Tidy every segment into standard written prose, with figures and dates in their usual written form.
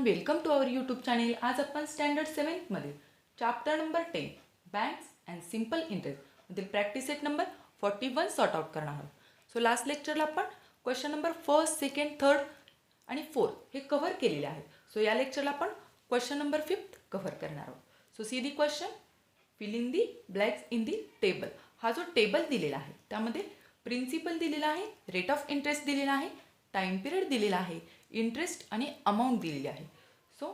Everyone, welcome to our YouTube channel. आज आपण standard 7th मध्ये chapter number 10 banks and simple interest मधील practice set number 41 sort out करणार आहोत. So last लेक्चरला आपण question number 1st, 2nd, 3rd आणि 4th हे कव्हर केलेले आहेत. सो या लेक्चरला आपण क्वेश्चन नंबर 5th कव्हर करणार आहोत. So see the question, fill in the blanks in the table. हा जो टेबल दिलेला आहे त्यामध्ये प्रिन्सिपल दिलेला आहे, रेट ऑफ इंटरेस्ट दिलेला आहे, टाइम पिरियड दिलेला आहे, इंटरेस्ट आणि अमाऊंट दिलेली आहे. सो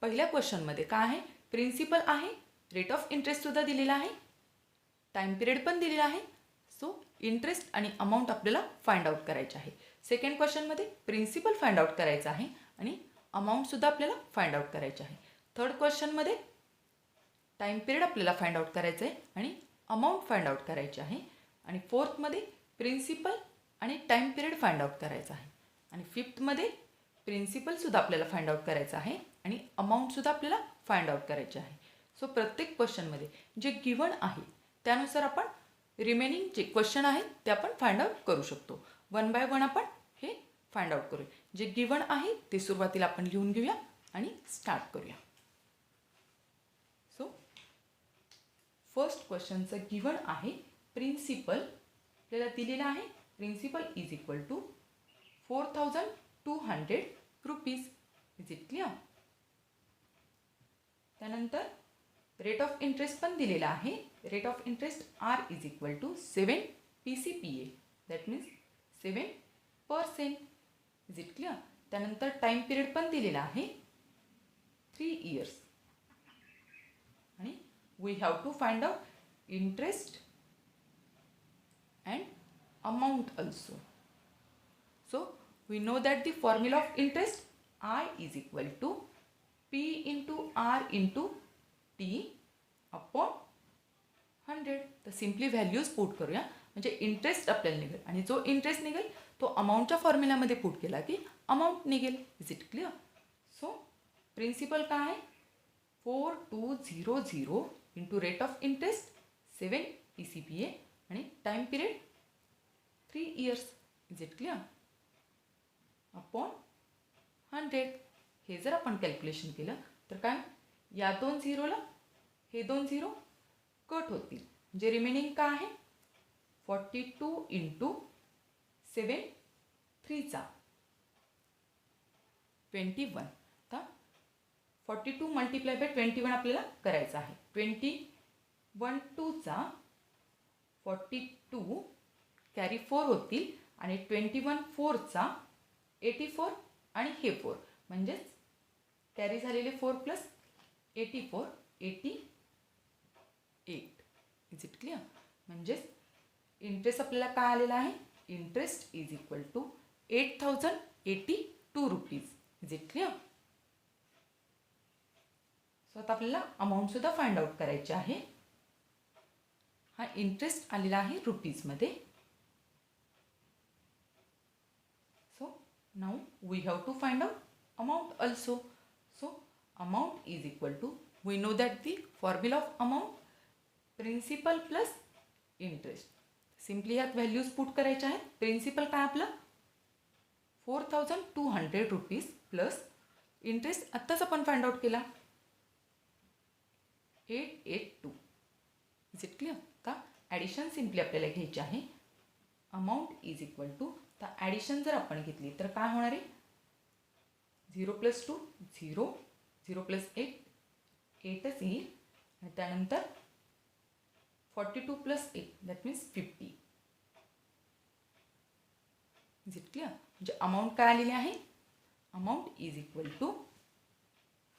पहिल्या क्वेश्चनमध्ये काय आहे, प्रिन्सिपल आहे, रेट ऑफ इंटरेस्टसुद्धा दिलेला आहे, टाइम पिरियड पण दिलेला आहे. सो इंटरेस्ट आणि अमाऊंट आपल्याला फाइंड आउट करायचे आहे. सेकंड क्वेश्चनमध्ये प्रिन्सिपल फाइंड आउट करायचं आहे आणि अमाऊंटसुद्धा आपल्याला फाइंड आउट करायचे आहे. थर्ड क्वेश्चनमध्ये टाइम पिरियड आपल्याला फाइंड आउट करायचं आहे आणि अमाऊंट फाइंड आउट करायचे आहे. आणि फोर्थमध्ये प्रिन्सिपल आणि टाइम पिरियड फाइंड आउट करायचा आहे. आणि फिफ्थमध्ये प्रिन्सिपलसुद्धा आपल्याला फाइंड आउट करायचं आहे आणि अमाऊंटसुद्धा आपल्याला फाइंड आउट करायचे आहे. सो प्रत्येक क्वेश्चनमध्ये जे गिवन आहे त्यानुसार आपण रिमेनिंग जे क्वेश्चन आहेत ते आपण फाइंड आउट करू शकतो. वन बाय वन आपण हे फाइंड आउट करूया. जे गिवन आहे ते सुरुवातीला आपण लिहून घेऊया आणि स्टार्ट करूया. सो फर्स्ट क्वेश्चनचं गिवन आहे प्रिन्सिपल आपल्याला दिलेला आहे. Principal is equal to 4,200 rupees. Is it clear? त्यानंतर रेट ऑफ इंटरेस्ट पण दिलेला आहे. Rate of interest R is equal to 7 PCPA. That means 7%. Is it clear? त्यानंतर टाइम पिरियड पण दिलेला आहे 3 years. आणि we have to find out interest and amount also. So we know that the formula of interest I is equal to P into R into T upon 100. तर simply values put करूया म्हणजे interest आपल्याला निघेल आणि जो interest निघेल तो अमाऊंटच्या फॉर्म्युलामध्ये put केला की अमाऊंट निघेल. Is it clear? So principal काय आहे 4,200 into rate of interest 7 PCPA आणि time period 3 years. Is it clear? Upon 100. हे जर आपण कॅल्क्युलेशन केलं तर काय, या 2 झिरोला हे 2 झिरो कट होतील. जे रिमेनिंग काय आहे 42 इंटू 7 3 21. तर 42 मल्टिप्लाय बाय 21 आपल्याला करायचं आहे. 21 2 42 कॅरी 4 होतील आणि 21 4 84 आणि हे 4 म्हणजेच कॅरी झालेले 4 प्लस 84 88. Is it clear? म्हणजेच इंटरेस्ट आपल्याला काय आलेला आहे, interest is equal to 8,082 rupees. Is it clear? So आता आपल्याला अमाऊंटसुद्धा फाइंड आउट करायचे आहे. हा इंटरेस्ट आलेला आहे रुपीजमध्ये. So now we have to find out amount also. So amount is equal to, we know that the formula of amount principal plus interest. Simply यात values put करायच्या आहेत. प्रिन्सिपल काय आपलं 4,200 रुपीज प्लस इंटरेस्ट आत्ताच आपण find out केला 882. Is it clear? का addition simply आपल्याला घ्यायची आहे. अमाऊंट इज इक्वल टू, तर ॲडिशन जर आपण घेतली तर काय होणार आहे 0 + 2 0, 0 + 1 8च येईल आणि त्यानंतर 42 + 1 that means 50. Is it clear? म्हणजे अमाऊंट काय आलेली आहे, amount is equal to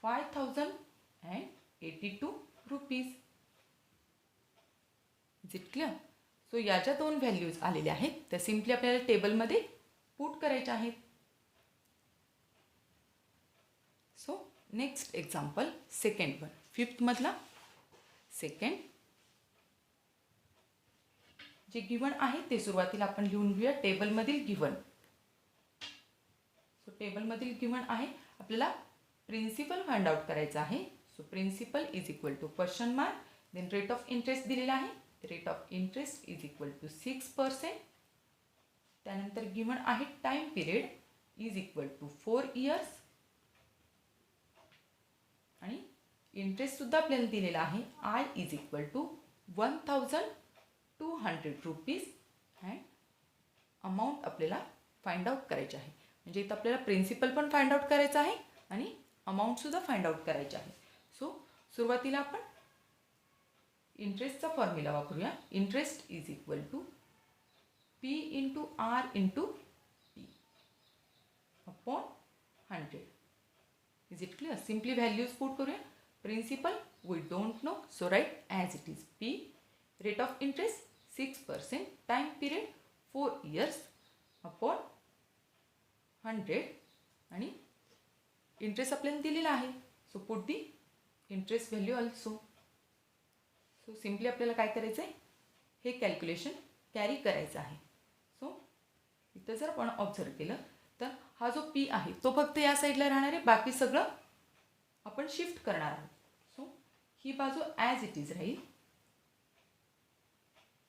5,082 rupees. Is it clear? So या ज्या 2 व्हॅल्यूज आलेल्या आहेत त्या सिम्पली आपल्याला टेबलमध्ये पुट करायच्या आहेत. So next example second one, फिफ्थमधला सेकंड. जे गिवन आहे ते सुरुवातीला आपण लिहून घेऊया टेबलमधील गिवन. सो टेबलमधील गिवन आहे आपल्याला प्रिन्सिपल फाइंड आउट करायचं आहे. So principal is equal to question mark, then rate of interest दिलेला आहे. Rate of interest is equal to 6%. त्यानंतर गिवन आहे time period is equal to 4 years. इंटरेस्टसुद्धा आपल्याला दिलेला आहे I is equal to 1200 rupees and amount आपल्याला find out करायची आहे. म्हणजे इथं आपल्याला प्रिन्सिपल पण फाइंड आउट करायचं आहे आणि अमाऊंटसुद्धा फाइंड आउट करायचे आहे. सो सुरुवातीला आपण इंटरेस्टचा फॉर्म्युला वापरूया. Interest is equal to P into R into T upon 100. Is it clear? Simply values put करूया. Principal we don't know, so right as it is P. Rate of interest 6%. Time period 4 years upon 100 आणि interest आपल्याला दिलेला आहे. So put the interest value also. So simply आपल्याला काय करायचं आहे, हे कॅल्क्युलेशन कॅरी करायचं आहे. सो इथं जर आपण ऑब्झर्व केलं तर हा जो पी आहे तो फक्त या साईडला राहणार आहे, बाकी सगळं आपण शिफ्ट करणार आहोत. सो ही बाजू ॲज इट इज राहील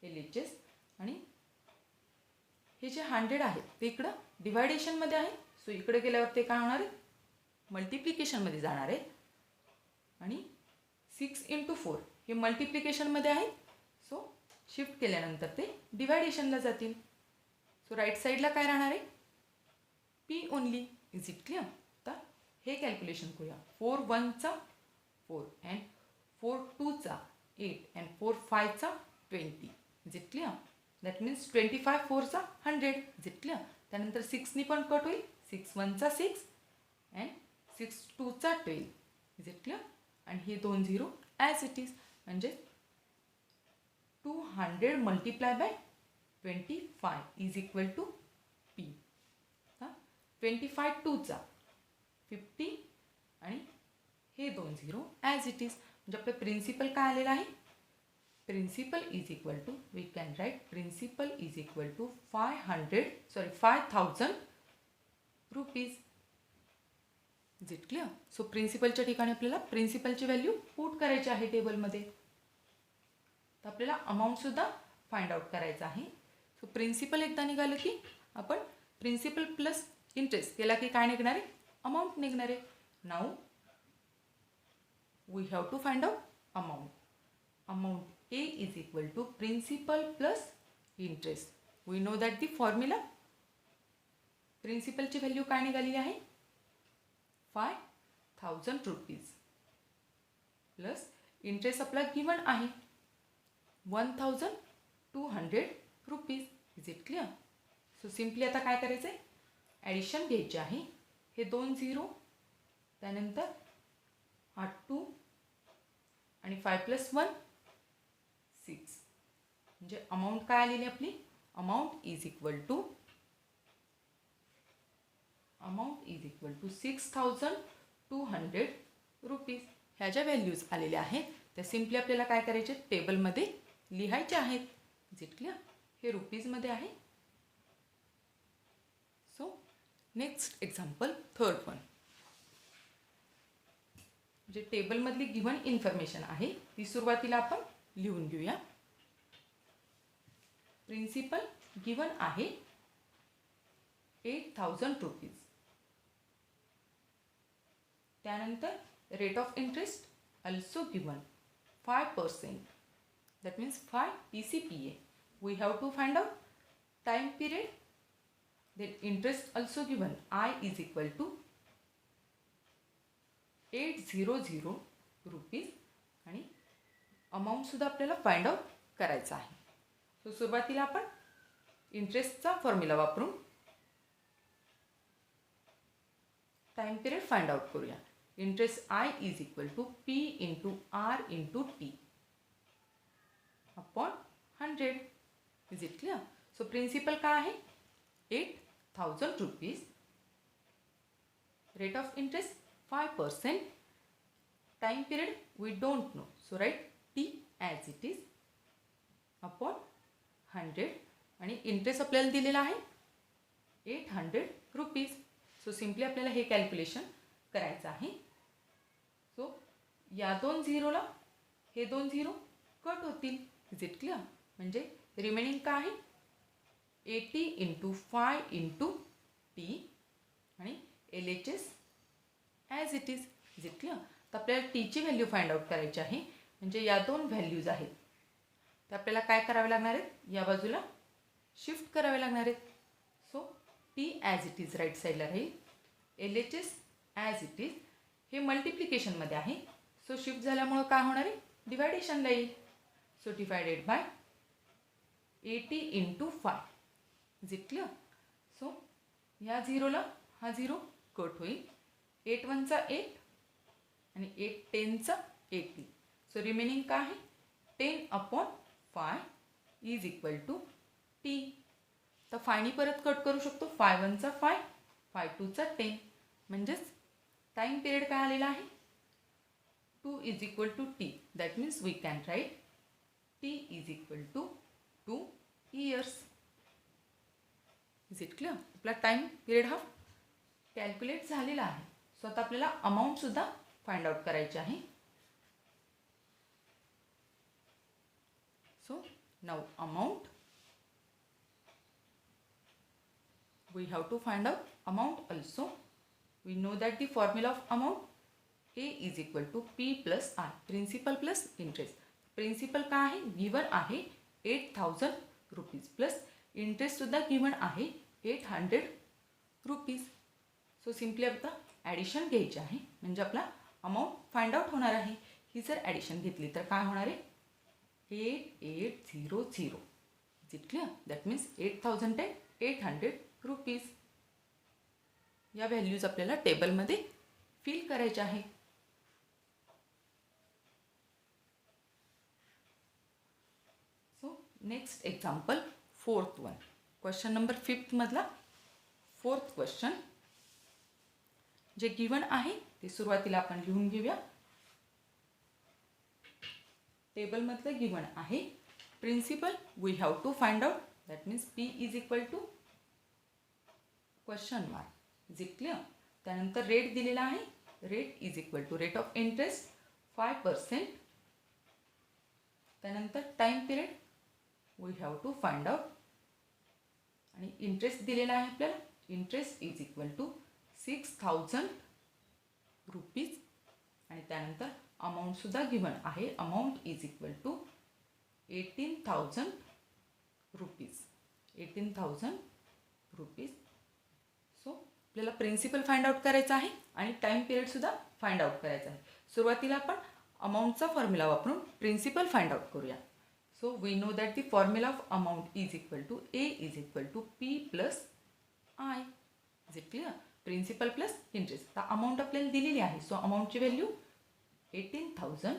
LHS आणि हे जे 100 आहे ते इकडं डिवायडेशनमध्ये आहे. सो इकडे गेल्यावर ते काय होणार आहे, मल्टिप्लिकेशनमध्ये जाणार आहे. आणि 6 × 4 हे मल्टिप्लिकेशनमध्ये आहे. सो शिफ्ट केल्यानंतर ते डिवायडेशनला जातील. सो राईट साईडला काय राहणार आहे, P only. Is it clear? तर हे कॅल्क्युलेशन करूया. 4 1 चा 4 अँड 4 2 चा 8 अँड 4 5 चा 20. Is it clear? That means 25 4 चा 100. Is it clear? त्यानंतर 6 पण कट होईल. 6 1 चा 6 अँड 6 2 चा 12. Is it clear? आणि हे 2 0 ॲज इट इज, म्हणजे 200 multiply by 25 is equal to P. 25 2 चा 50 आणि हे 2 0 ॲज इट इज. म्हणजे आपलं प्रिन्सिपल काय आलेलं आहे, principal is equal to, we can write principal is equal to 5000 rupees. Is it clear? So प्रिन्सिपलच्या ठिकाणी आपल्याला प्रिन्सिपलची व्हॅल्यू पुट करायची आहे टेबलमध्ये. तर आपल्याला अमाऊंटसुद्धा फाइंड आउट करायचं आहे. सो प्रिन्सिपल एकदा निघालं की आपण प्रिन्सिपल प्लस इंटरेस्ट केला की काय निघणार आहे, अमाऊंट निघणार आहे. Now we have to find out amount. Amount A is equal to principal plus interest. We know that the formula. प्रिन्सिपलची व्हॅल्यू काय निघालेली आहे, 5000 रुपीज प्लस इंटरेस्ट आपला गिवन आहे 1200 rupees. Is it clear? So simply आता काय करायचं आहे, ॲडिशन घ्यायची आहे. हे 2 0 त्यानंतर 8 2 आणि 5 + 1 6. म्हणजे अमाऊंट काय आलेली आपली, amount is equal to 6200 rupees. ह्या ज्या व्हॅल्यूज आलेल्या आहेत त्या सिम्पली आपल्याला काय करायचे, टेबलमध्ये लिहायचे आहेत. Is it clear? हे रुपीजमध्ये आहे. So next example, third one. जे टेबलमधली गिव्हन इन्फॉर्मेशन आहे ती सुरुवातीला आपण लिहून घेऊया. प्रिन्सिपल गिव्हन आहे 8000 रुपीज. त्यानंतर rate of interest also given 5%. That means 5 PCPA. We have to find out time period. Then interest also given. I is equal to 800 rupees आणि अमाऊंट सुद्धा आपल्याला फाइंड आउट करायचा आहे. सो सुरुवातीला आपण इंटरेस्टचा फॉर्म्युला वापरून टाइम पिरियड फाइंड आउट करूया. Interest I is equal to P into R into T upon 100. Is it clear? So principal काय आहे, 8000 rupees. Rate of interest 5%. Time period we don't know, so write T as it is upon 100. आणि interest आपल्याला दिलेला आहे 800 rupees. So simply आपल्याला हे calculation करायचं आहे. सो या 2 झिरोला हे 2 झिरो कट होतील. Is it clear? म्हणजे रिमेनिंग काय आहे, 80 इंटू 5 इंटू T आणि LHS as it is. Is it clear? तर आपल्याला टीची व्हॅल्यू फाइंड आउट करायची आहे. म्हणजे या दोन व्हॅल्यूज आहेत तर आपल्याला काय करावे लागणार आहेत, या बाजूला शिफ्ट करावे लागणार आहेत. So T as it is right साईडला राहील, LHS ॲज इट इज. हे मल्टिप्लिकेशनमध्ये आहे, सो शिफ्ट झाल्यामुळं काय होणार आहे, डिवायडेशनला येईल. So divided by 80 into 5. Is it clear? So या झिरोला हा झिरो कट होईल. 8 1 8 आणि 8 10 80. सो रिमेनिंग काय आहे, 10/5 इज इक्वल टू टी. तर फायनी परत कट करू शकतो. 5 1 5, 5 2 10. म्हणजेच टाईम पिरियड काय आलेला आहे, 2 is equal to T. That means we can write T is equal to 2 years. Is it clear? आपला टाईम पिरियड हा कॅल्क्युलेट झालेला आहे. सो आता आपल्याला अमाऊंटसुद्धा फाइंड आउट करायची आहे. So now amount, we have to find out amount also. We know that the formula of amount A is equal to P plus I, principal plus interest. Principal काय आहे, given आहे 8,000 rupees plus interest सुद्धा given आहे 800 rupees. So simply आता addition घ्यायची आहे म्हणजे आपला अमाऊंट फाइंड आउट होणार आहे. ही जर ॲडिशन घेतली तर काय होणार आहे, 8800. Is it clear? That means 8,800 rupees. या व्हॅल्यूज आपल्याला टेबलमध्ये फिल करायच्या आहे. So next example, 4th one. Question number 5 मधला 4th क्वेश्चन जे गिवन आहे ते सुरुवातीला आपण लिहून घेऊया. टेबलमधलं गिवन आहे principal we have to find out. That means P is equal to question mark. Is it clear? त्यानंतर रेट दिलेला आहे, rate is equal to rate of interest 5%. त्यानंतर time period we have to find out आणि interest दिलेला आहे आपल्याला. Interest is equal to 6,000 rupees आणि त्यानंतर अमाऊंटसुद्धा गिवन आहे. Amount is equal to 18,000 rupees. 18,000 rupees. So आपल्याला प्रिन्सिपल फाइंड आउट करायचा आहे आणि टाईम पिरियडसुद्धा फाइंड आउट करायचा आहे. सुरुवातीला आपण अमाऊंटचा फॉर्म्युला वापरून प्रिन्सिपल फाइंड आउट करूया. So we know that the formula of amount is equal to A is equal to P plus I. Is it clear? Principal plus interest. तर amount आपल्याला दिलेली आहे. सो अमाऊंटची value 18,000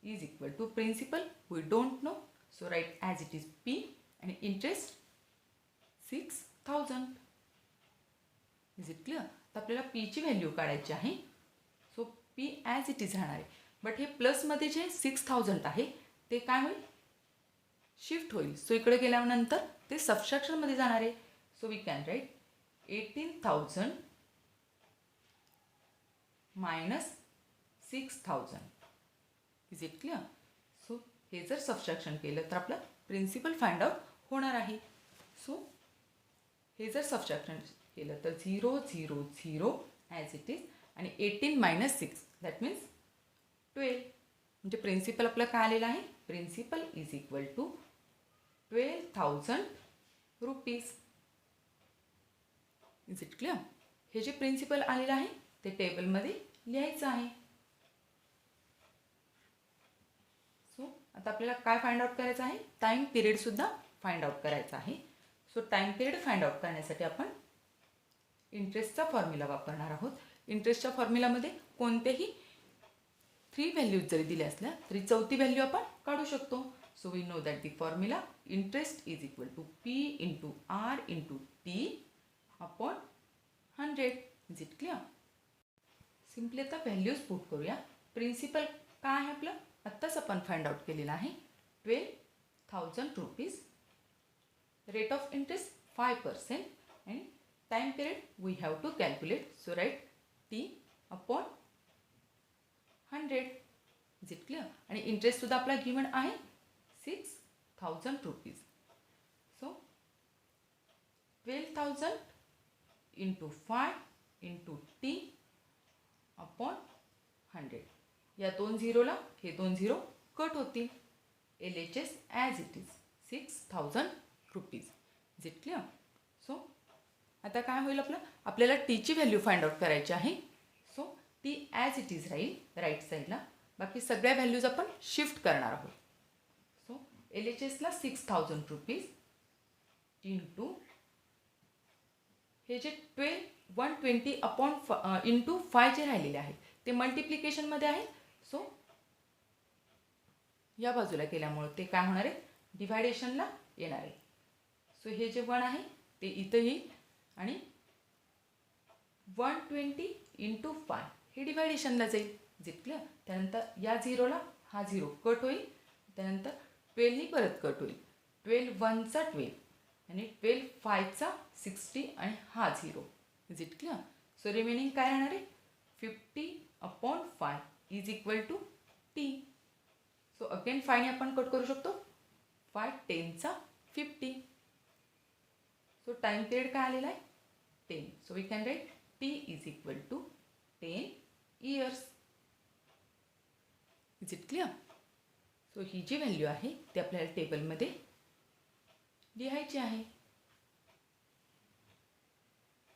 is equal to principal we don't know, so right as it is P आणि interest 6,000. Is it clear? तर आपल्याला Pची value काढायची आहे. So P as it is राहणार आहे. बट हे प्लसमध्ये जे 6,000 आहे ते काय होईल, शिफ्ट होईल. सो इकडे गेल्यानंतर ते सबस्ट्रॅक्शनमध्ये जाणार आहे. So we can write 18,000 minus 6,000. Is it clear? So हे जर सबस्ट्रॅक्शन केलं तर आपलं प्रिन्सिपल फाइंड आउट होणार आहे. सो हे जर सबस्ट्रॅक्शन केलं तर 0 0 0 ॲज इट इज आणि 18 मायनस 6 दॅट मीन्स 12. म्हणजे प्रिन्सिपल आपलं काय आलेलं आहे, principal is equal to 12,000 rupees. Is it clear? हे जे प्रिन्सिपल आलेलं आहे ते टेबलमध्ये लिहायचं आहे. सो आता आपल्याला काय फाइंड आउट करायचं आहे, टाईम पिरियडसुद्धा फाइंड आउट करायचा आहे. So time period find out करण्यासाठी आपण इंटरेस्टचा फॉर्म्युला वापरणार आहोत. इंटरेस्टच्या फॉर्म्युलामध्ये कोणतेही 3 व्हॅल्यूज जरी दिल्या असल्या तरी 4थी व्हॅल्यू आपण काढू शकतो. So we know that the formula interest is equal to P into R into T upon 100. Is it clear? Simply आता व्हॅल्यूज पुट करूया. प्रिन्सिपल काय आहे आपलं, आत्ताच आपण फाइंड आउट केलेलं आहे 12,000 रुपीज. रेट ऑफ इंटरेस्ट 5% आणि time period we have to calculate. So write T upon 100. Is it clear? आणि इंटरेस्टसुद्धा आपला गिवन आहे 6,000 rupees. So 12,000 into 5 into T upon 100. या 2 झिरोला हे 2 झिरो कट होतील. LHS as it is 6000 rupees. Is it clear? So आता काय होईल आपल्याला टीची व्हॅल्यू फाइंड आउट करायची आहे. So T as it is राहील राईट साईडला. बाकी सगळ्या व्हॅल्यूज आपण शिफ्ट करणार आहोत. सो LHSला 6000 रुपीज इंटू हे जे 120 अपॉन इंटू 5 जे राहिलेले आहे ते मल्टिप्लिकेशनमध्ये आहे. सो या बाजूला केल्यामुळे ते काय होणार आहे, डिव्हायडेशनला येणार आहे. सो हे जे 1 आहे ते इथं येईल आणि 120 इंटू 5 हे डिव्हायडेशनला जाईल. जितकं त्यानंतर या झिरोला हा झिरो कट होईल. त्यानंतर 12नी परत कट होईल. 12 1चा 12 आणि 12 5चा 60 आणि हा zero. Is it clear? So remaining काय राहणार आहे, 50 upon 5 is equal to T. So again 5ने आपण कट करू शकतो. 5 10चा 50. सो टाइम पिरियड काय आलेला आहे 10. So we can write T is equal to 10 years. Is it clear? So ही जी व्हॅल्यू आहे ती आपल्याला टेबलमध्ये लिहायची आहे.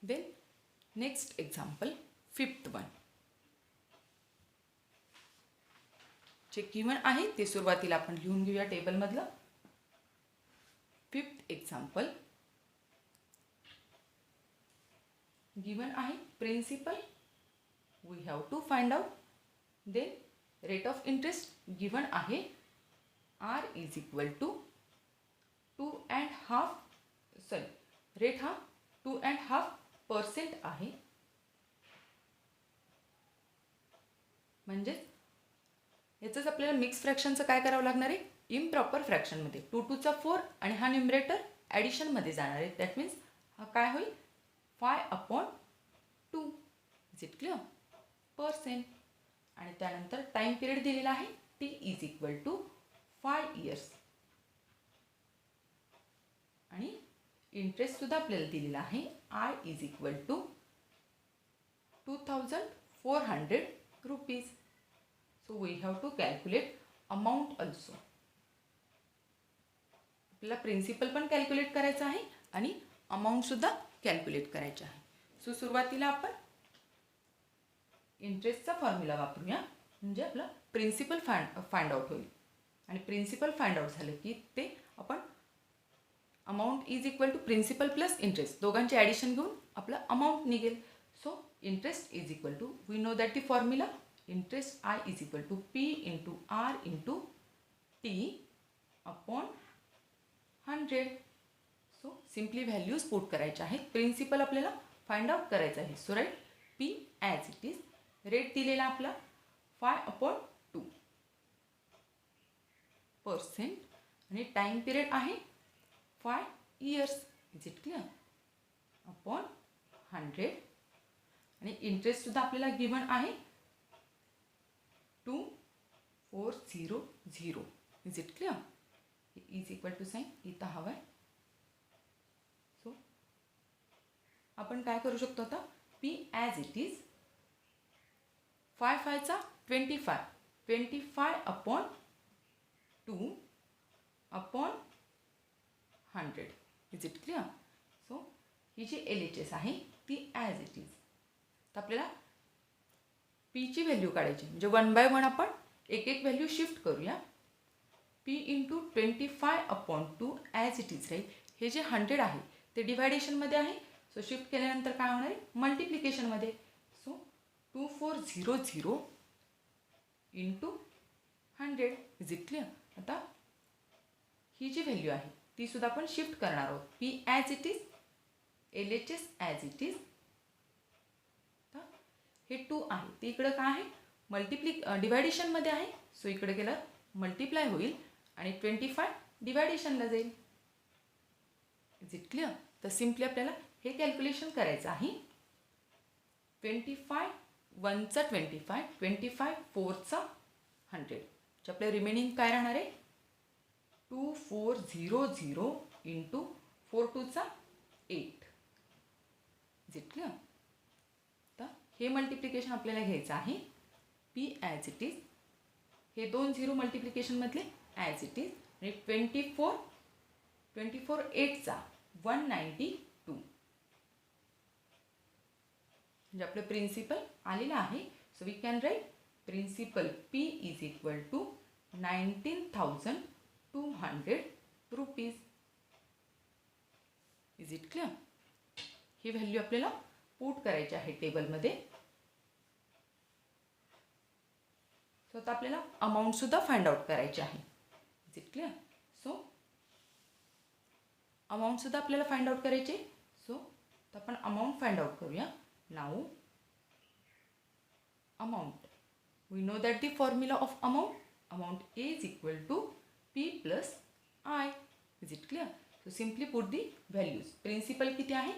Then next example 5th one जे गिवन आहे ते सुरुवातीला आपण लिहून घेऊया टेबलमधलं. 5th एक्झाम्पल गिवन आहे principal we have to find out. Then rate of interest given आहे R is equal to 2.5 rate हा 2.5% आहे. म्हणजेच याचंच आपल्याला मिक्स फ्रॅक्शनचं काय करावं लागणार आहे, इम्प्रॉपर फ्रॅक्शनमध्ये 2 2 चा 4 आणि हा न्यूमरेटर ॲडिशनमध्ये जाणार आहे. दॅट मीन्स हा काय होईल 5/2. Is it clear? पर्सेंट. आणि त्यानंतर टाइम पिरियड दिलेला आहे T is equal to 5 years. आणि इंटरेस्ट सुद्धा आपल्याला दिलेला आहे I is equal to 2400 rupees. So we have to calculate amount also. आपल्याला प्रिन्सिपल पण कॅल्क्युलेट करायचं आहे आणि अमाऊंटसुद्धा कॅल्क्युलेट करायचं आहे. सो सुरुवातीला आपण इंटरेस्टचा फॉर्म्युला वापरूया. म्हणजे आपलं प्रिन्सिपल फाइंड आउट होईल. आणि प्रिन्सिपल फाइंड आउट झालं की ते आपण amount is equal to principal plus interest दोघांचे ॲडिशन घेऊन आपलं अमाऊंट निघेल. So interest is equal to we know that the formula interest I is equal to P into R into T upon 100. So simply values put करायच्या आहेत. Principal आपल्याला find out करायचं आहे. So write P as it is. Rate दिलेला आपला 5/2% आणि time period आहे 5 years. Is it clear? Upon 100. आणि इंटरेस्ट सुद्धा आपल्याला गिवन आहे 2400. Is it clear? Is equal to sign इथं हवं आहे. सो आपण काय करू शकतो आता, पी ॲज इट इज 5 5चा 25 25/2 upon 100. Is it clear? So ही जी LHS आहे ती ॲज इट इज. तर आपल्याला पीची व्हॅल्यू काढायची म्हणजे 1 बाय 1 आपण एक एक व्हॅल्यू शिफ्ट करूया. P into 25/2 as it is राहील. हे जे 100 आहे ते डिव्हायडेशनमध्ये आहे. सो शिफ्ट केल्यानंतर काय होणार आहे, मल्टिप्लिकेशनमध्ये. So 2400 into 100. Is it clear? आता ही जी व्हॅल्यू आहे ती सुद्धा आपण शिफ्ट करणार आहोत. P as it is, LHS as it is. तर हे 2 आहे ते इकडं काय आहे डिव्हायडेशनमध्ये आहे. सो इकडे गेलं मल्टिप्लाय होईल आणि 25 डिव्हायडेशनला जाईल. Is it clear? तर सिम्पली आपल्याला हे कॅल्क्युलेशन करायचं आहे. 25 1चा 25 25 4चा 100. जे आपल्या रिमेनिंग काय राहणार आहे 2400 इंटू 4 2चा 8. Is it clear? तर हे मल्टिप्लिकेशन आपल्याला घ्यायचं आहे. P P as it is, हे 2 झिरो मल्टिप्लिकेशनमधले ॲज इट इज, आणि 24 8चा 192, म्हणजे आपलं प्रिन्सिपल आलेलं आहे. So we can write principal P is equal to 19,200 rupees. Is it clear? ही व्हॅल्यू आपल्याला पुट करायची आहे टेबलमध्ये. सो आता आपल्याला अमाऊंटसुद्धा फाइंड आउट करायची आहे. Is it clear? सो अमाऊंटसुद्धा आपल्याला फाइंड आउट करायचे. सो आपण अमाऊंट फाइंड आउट करूया. Now amount, we know that the formula of amount A is equal to P plus I. Is it clear? So simply put the values. Principal किती आहे?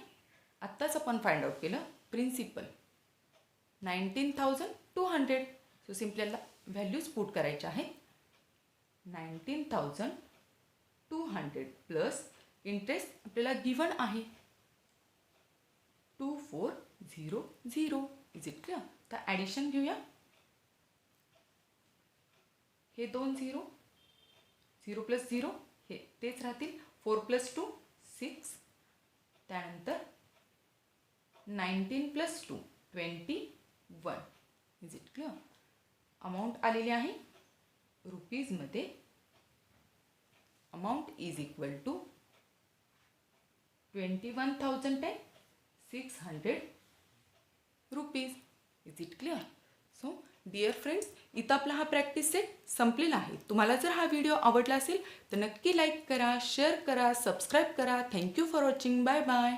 आत्ताच आपण find out केलं. Principal 19,200. So simply values put करायच्या आहेत. 19,200 plus interest आपल्याला given आहे 2400. Is it clear? तर ॲडिशन घेऊया. हे 2 झिरो, 0 प्लस 0 हे तेच राहतील. 4 प्लस 2 6, त्यानंतर 19 plus 2 21. Is it clear? Amount आलेली आहे रुपीजमध्ये. Amount is equal to 21,600 rupees. Is it clear? So dear friends, इथं आपला हा प्रॅक्टिस सेट संपलेला आहे. तुम्हाला जर हा व्हिडिओ आवडला असेल तर नक्की लाईक करा, शेअर करा, सबस्क्राईब करा. Thank you for watching. Bye bye.